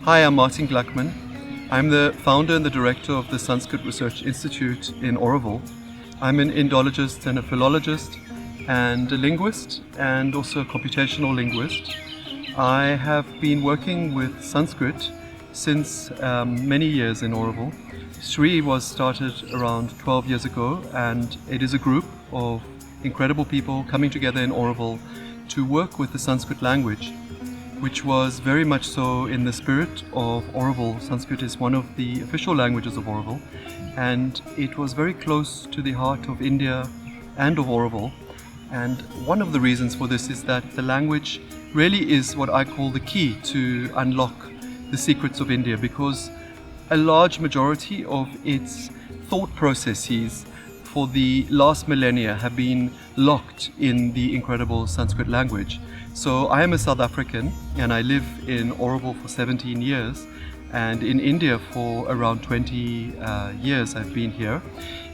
Hi, I'm Martin Gluckman. I'm the founder and the director of the Sanskrit Research Institute in Auroville. I'm an Indologist and a philologist and a linguist and also a computational linguist. I have been working with Sanskrit since many years in Auroville. Sri was started around 12 years ago, and it is a group of incredible people coming together in Auroville to work with the Sanskrit language, which was very much so in the spirit of Auroville. Sanskrit is one of the official languages of Auroville, and it was very close to the heart of India and of Auroville. And one of the reasons for this is that the language really is what I call the key to unlock the secrets of India, because a large majority of its thought processes for the last millennia have been locked in the incredible Sanskrit language. So I am a South African and I live in Auroville for 17 years, and in India for around 20 years I've been here.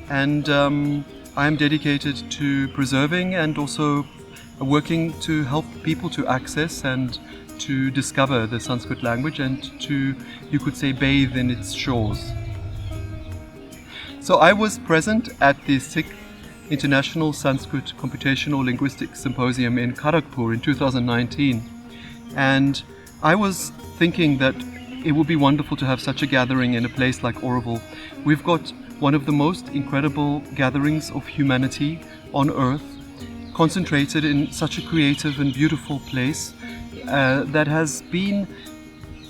And I am dedicated to preserving and also working to help people to access and to discover the Sanskrit language and to, you could say, bathe in its shores. So I was present at the 6th International Sanskrit Computational Linguistics Symposium in Kharagpur in 2019, and I was thinking that it would be wonderful to have such a gathering in a place like Auroville. We've got one of the most incredible gatherings of humanity on earth, concentrated in such a creative and beautiful place that has been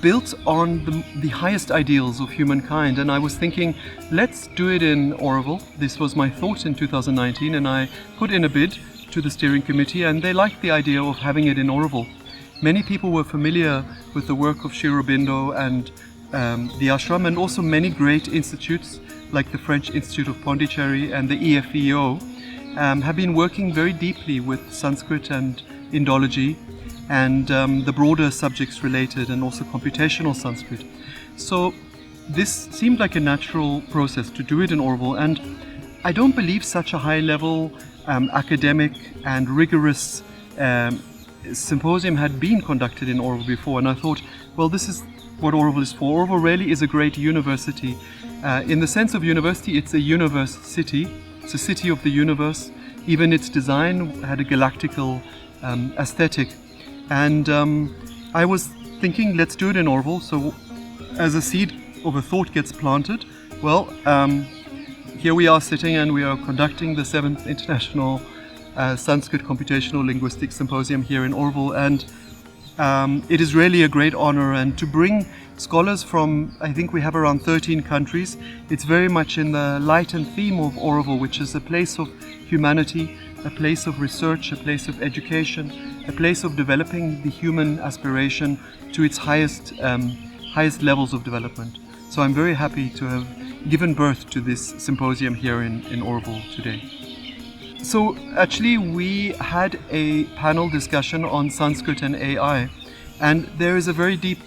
built on the highest ideals of humankind. And I was thinking, let's do it in Auroville. This was my thought in 2019, and I put in a bid to the steering committee, and they liked the idea of having it in Auroville. Many people were familiar with the work of Sri Aurobindo and the ashram, and also many great institutes like the French Institute of Pondicherry and the EFEO have been working very deeply with Sanskrit and Indology and the broader subjects related, and also computational Sanskrit. So this seemed like a natural process to do it in Auroville, and I don't believe such a high-level academic and rigorous symposium had been conducted in Auroville before, and I thought, well, this is what Auroville is for. Auroville really is a great university. In the sense of university, it's a universe city. It's a city of the universe. Even its design had a galactical aesthetic. And I was thinking, let's do it in Auroville. So as a seed of a thought gets planted, well, here we are sitting and we are conducting the 7th International Sanskrit Computational Linguistics Symposium here in Auroville. And it is really a great honor, and to bring scholars from, I think we have around 13 countries. It's very much in the light and theme of Auroville, which is a place of humanity, a place of research, a place of education, a place of developing the human aspiration to its highest levels of development. So I'm very happy to have given birth to this symposium here in Auroville today. So actually we had a panel discussion on Sanskrit and AI, and there is a very deep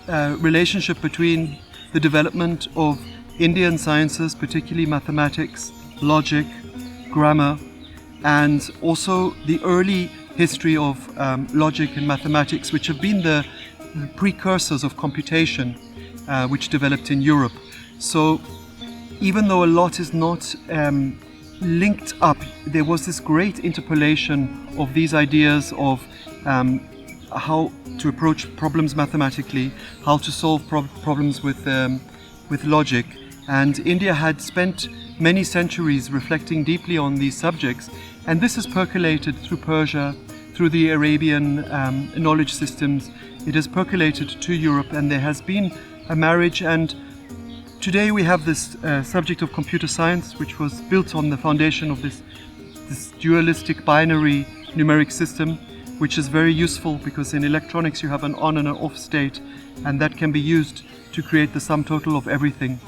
relationship between the development of Indian sciences, particularly mathematics, logic, grammar, and also the early history of logic and mathematics, which have been the precursors of computation, which developed in Europe. So even though a lot is not linked up, there was this great interpolation of these ideas of how to approach problems mathematically, how to solve problems with logic. And India had spent many centuries reflecting deeply on these subjects, and this has percolated through Persia, through the Arabian knowledge systems. It has percolated to Europe, and there has been a marriage. And today we have this subject of computer science, which was built on the foundation of this dualistic binary numeric system, which is very useful because in electronics you have an on and an off state, and that can be used to create the sum total of everything.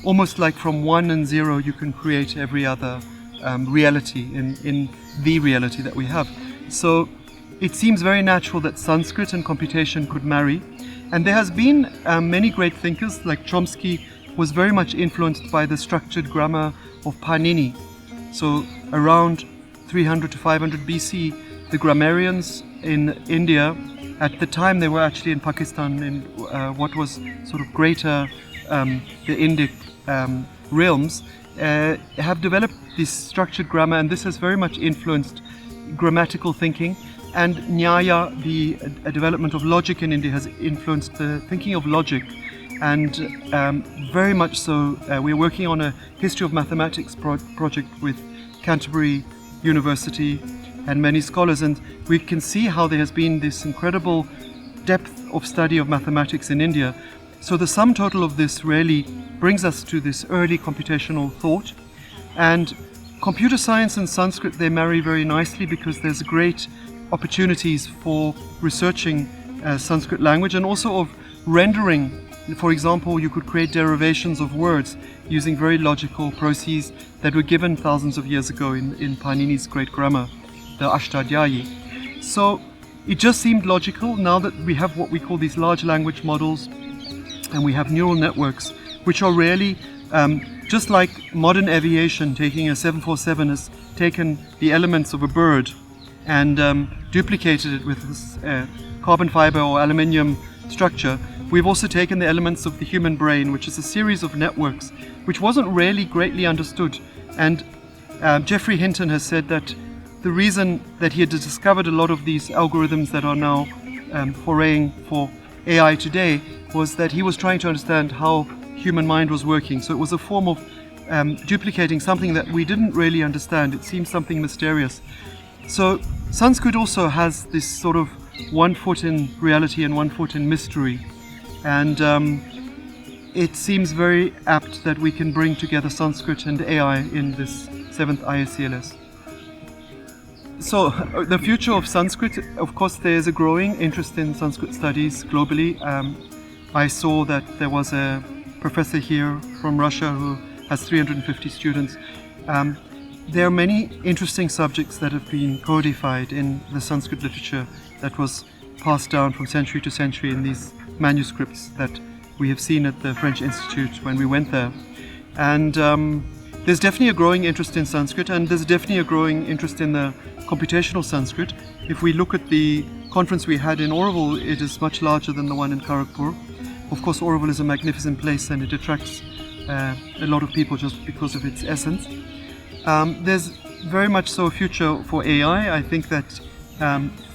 Almost like from 1 and 0 you can create every other reality in the reality that we have. So it seems very natural that Sanskrit and computation could marry. And there has been many great thinkers, like Chomsky was very much influenced by the structured grammar of Panini. So around 300 to 500 BC, the grammarians in India At the time, they were actually in Pakistan, in what was sort of greater, the Indic realms, have developed this structured grammar, and this has very much influenced grammatical thinking. And Nyaya, the development of logic in India, has influenced the thinking of logic. And very much so, we're working on a history of mathematics project with Canterbury University and many scholars, and we can see how there has been this incredible depth of study of mathematics in India. So the sum total of this really brings us to this early computational thought. And computer science and Sanskrit, they marry very nicely because there's great opportunities for researching Sanskrit language and also of rendering. For example, you could create derivations of words using very logical processes that were given thousands of years ago in Panini's great grammar, the Ashtadhyayi. So it just seemed logical now that we have what we call these large language models and we have neural networks, which are really just like modern aviation. Taking a 747 has taken the elements of a bird and duplicated it with this carbon fiber or aluminium structure. We've also taken the elements of the human brain, which is a series of networks which wasn't really greatly understood. And Geoffrey Hinton has said that the reason that he had discovered a lot of these algorithms that are now foraying for AI today was that he was trying to understand how human mind was working. So it was a form of duplicating something that we didn't really understand. It seemed something mysterious. So Sanskrit also has this sort of one foot in reality and one foot in mystery. And it seems very apt that we can bring together Sanskrit and AI in this 7th ISCLS. So the future of Sanskrit, of course, there's a growing interest in Sanskrit studies globally. I saw that there was a professor here from Russia who has 350 students. There are many interesting subjects that have been codified in the Sanskrit literature that was passed down from century to century in these manuscripts that we have seen at the French Institute when we went there. And there's definitely a growing interest in Sanskrit, and there's definitely a growing interest in the computational Sanskrit. If we look at the conference we had in Auroville, it is much larger than the one in Kharagpur. Of course, Auroville is a magnificent place and it attracts a lot of people just because of its essence. There's very much so a future for AI. I think that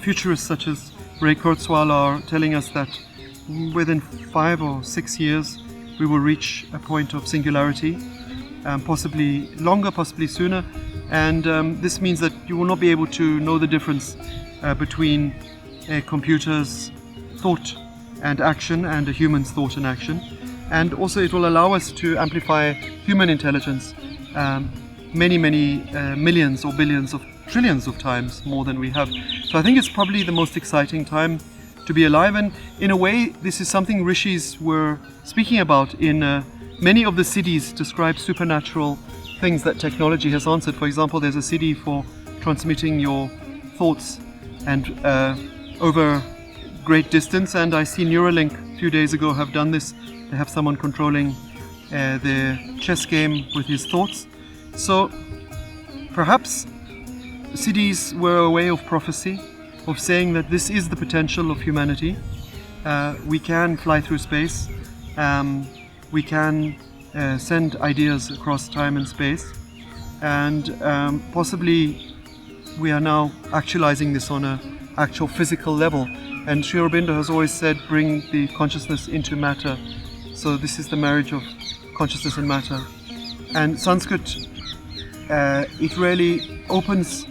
futurists such as Ray Kurzweil are telling us that within 5 or 6 years we will reach a point of singularity, possibly longer, possibly sooner. And this means that you will not be able to know the difference between a computer's thought and action and a human's thought and action. And also it will allow us to amplify human intelligence many millions or billions of trillions of times more than we have. So I think it's probably the most exciting time to be alive, and in a way this is something rishis were speaking about in many of the siddhis describe supernatural things that technology has answered. For example, there's a siddhi for transmitting your thoughts and over great distance, and I see Neuralink a few days ago have done this. They have someone controlling their chess game with his thoughts. So perhaps siddhis were a way of prophecy, of saying that this is the potential of humanity. We can fly through space, we can send ideas across time and space, and possibly we are now actualizing this on an actual physical level. And Sri Aurobindo has always said, bring the consciousness into matter. So this is the marriage of consciousness and matter. And Sanskrit, it really opens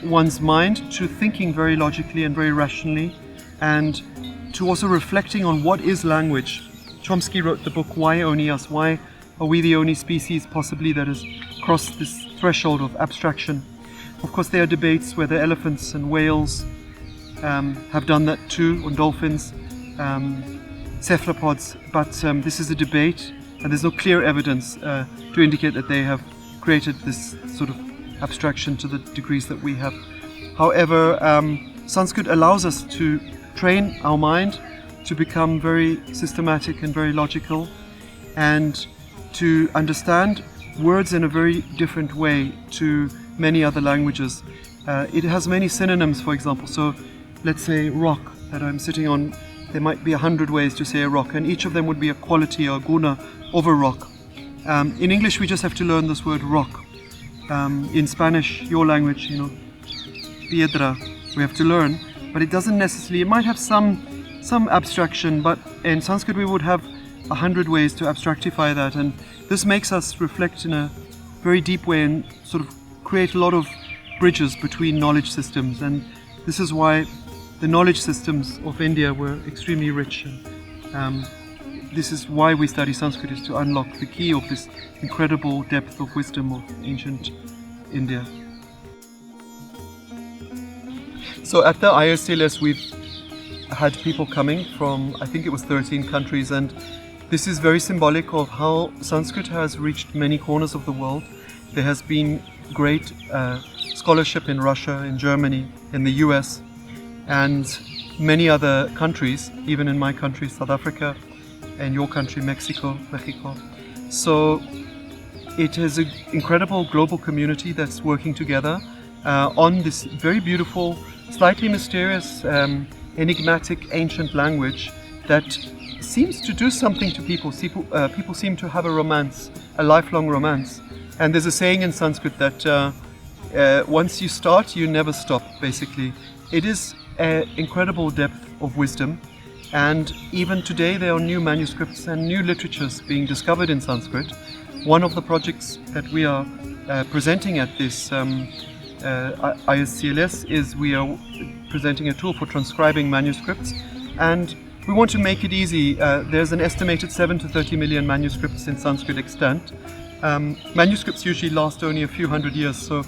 one's mind to thinking very logically and very rationally, and to also reflecting on what is language. Chomsky wrote the book, Why Only Us? Why are we the only species possibly that has crossed this threshold of abstraction? Of course, there are debates whether elephants and whales have done that too, or dolphins, cephalopods, but this is a debate and there's no clear evidence to indicate that they have created this sort of abstraction to the degrees that we have. However, Sanskrit allows us to train our mind to become very systematic and very logical, and to understand words in a very different way to many other languages. It has many synonyms, for example. So let's say rock. that I'm sitting on, there might be 100 ways to say a rock, and each of them would be a quality or guna of a rock. In English, we just have to learn this word rock. In Spanish, your language, piedra, we have to learn, but it doesn't necessarily, it might have some abstraction, but in Sanskrit we would have 100 ways to abstractify that, and this makes us reflect in a very deep way and sort of create a lot of bridges between knowledge systems, and this is why the knowledge systems of India were extremely rich. And, this is why we study Sanskrit, is to unlock the key of this incredible depth of wisdom of ancient India. So at the ISCLS we've had people coming from, I think it was 13 countries, and this is very symbolic of how Sanskrit has reached many corners of the world. There has been great scholarship in Russia, in Germany, in the US, and many other countries, even in my country, South Africa, and your country, Mexico. So it is an incredible global community that's working together on this very beautiful, slightly mysterious, enigmatic ancient language that seems to do something to people. People seem to have a romance, a lifelong romance. And there's a saying in Sanskrit that once you start, you never stop, basically. It is an incredible depth of wisdom. And even today there are new manuscripts and new literatures being discovered in Sanskrit. One of the projects that we are presenting at this ISCLS is we are presenting a tool for transcribing manuscripts, and we want to make it easy. There's an estimated 7 to 30 million manuscripts in Sanskrit extant. Manuscripts usually last only a few hundred years, so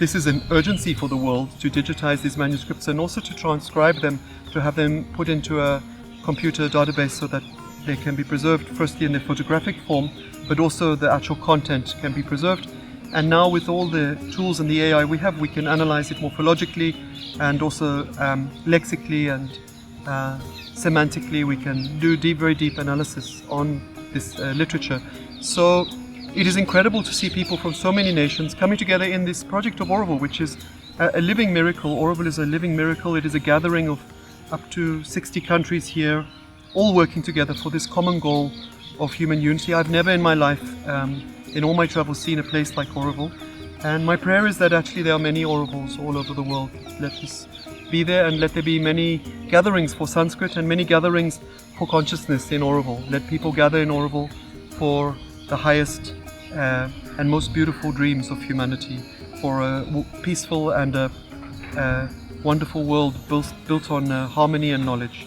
this is an urgency for the world to digitize these manuscripts and also to transcribe them, to have them put into a computer database so that they can be preserved firstly in their photographic form, but also the actual content can be preserved. And now with all the tools and the AI we have, we can analyze it morphologically and also lexically and semantically. We can do very deep analysis on this literature. So it is incredible to see people from so many nations coming together in this project of Auroville, which is a living miracle. Auroville is a living miracle. It is a gathering of up to 60 countries here, all working together for this common goal of human unity. I've never in my life, in all my travels, seen a place like Auroville. And my prayer is that actually there are many Aurovilles all over the world. Let us be there, and let there be many gatherings for Sanskrit and many gatherings for consciousness in Auroville. Let people gather in Auroville for the highest and most beautiful dreams of humanity, for a peaceful and a wonderful world built on harmony and knowledge.